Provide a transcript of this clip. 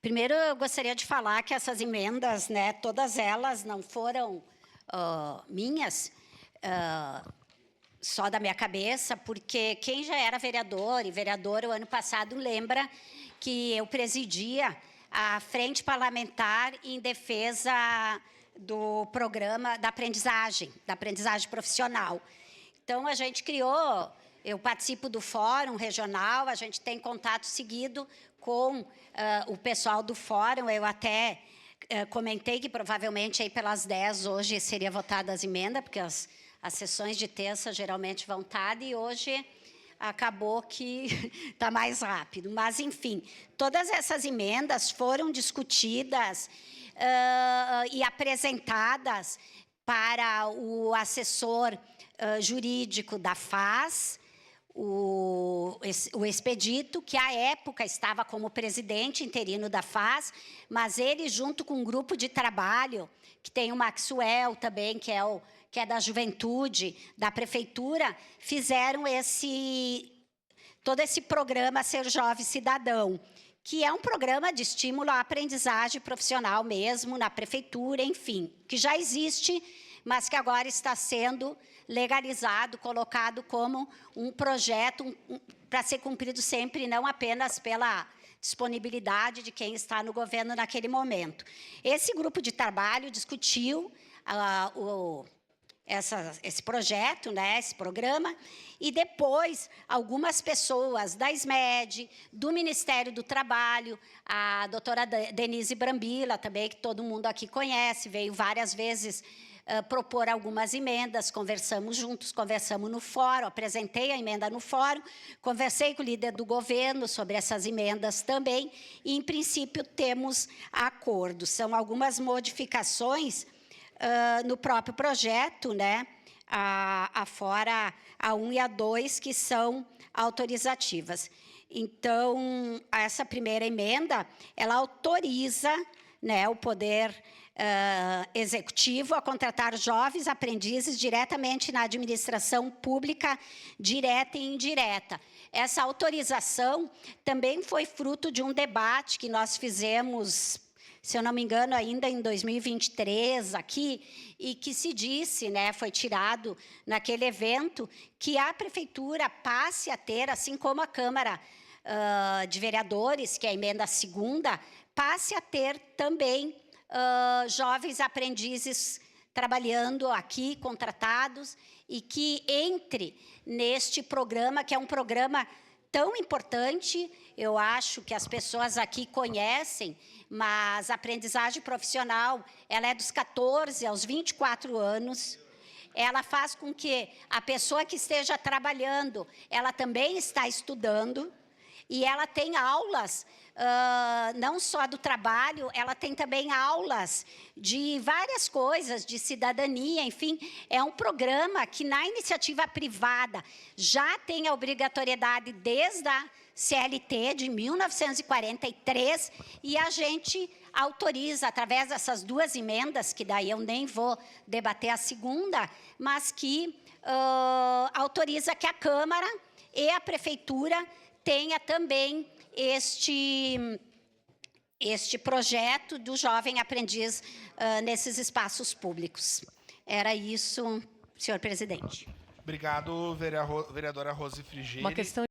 Primeiro, eu gostaria de falar que essas emendas, né, todas elas não foram minhas, só da minha cabeça, porque quem já era vereador e vereadora o ano passado lembra que eu presidia a Frente Parlamentar em defesa do programa da aprendizagem profissional. Então, a gente criou, eu participo do Fórum Regional, a gente tem contato seguido com o pessoal do Fórum, eu até comentei que provavelmente aí pelas 10 hoje seria votada as emendas, porque as sessões de terça geralmente vão tarde e hoje acabou que está mais rápido. Mas, enfim, todas essas emendas foram discutidas e apresentadas para o assessor jurídico da FAS, o Expedito, que à época estava como presidente interino da FAS, mas ele, junto com um grupo de trabalho, que tem o Maxwell também, que é da juventude, da prefeitura, fizeram todo esse programa Ser Jovem Cidadão, que é um programa de estímulo à aprendizagem profissional mesmo, na prefeitura, enfim, que já existe, mas que agora está sendo legalizado, colocado como um projeto para ser cumprido sempre, não apenas pela disponibilidade de quem está no governo naquele momento. Esse grupo de trabalho discutiu esse projeto, né, esse programa, e depois algumas pessoas da SMED, do Ministério do Trabalho, a doutora Denise Brambila, também, que todo mundo aqui conhece, veio várias vezes propor algumas emendas, conversamos juntos, conversamos no fórum, apresentei a emenda no fórum, conversei com o líder do governo sobre essas emendas também, e, em princípio, temos acordo. São algumas modificações no próprio projeto, né, afora a 1 e a 2, que são autorizativas. Então, essa primeira emenda, ela autoriza, né, o Poder Executivo a contratar jovens aprendizes diretamente na administração pública, direta e indireta. Essa autorização também foi fruto de um debate que nós fizemos, se eu não me engano, ainda em 2023, aqui, e que se disse, né, foi tirado naquele evento, que a prefeitura passe a ter, assim como a Câmara de Vereadores, que é a emenda segunda, passe a ter também jovens aprendizes trabalhando aqui, contratados, e que entre neste programa, que é um programa tão importante, eu acho que as pessoas aqui conhecem, mas a aprendizagem profissional, ela é dos 14 aos 24 anos, ela faz com que a pessoa que esteja trabalhando, ela também está estudando, e ela tem aulas, não só do trabalho, ela tem também aulas de várias coisas, de cidadania, enfim, é um programa que na iniciativa privada já tem a obrigatoriedade desde a CLT de 1943, e a gente autoriza, através dessas duas emendas, que daí eu nem vou debater a segunda, mas que autoriza que a Câmara e a Prefeitura tenha também este projeto do jovem aprendiz nesses espaços públicos. Era isso, senhor presidente. Obrigado, vereadora Rose Frigerio. Uma questão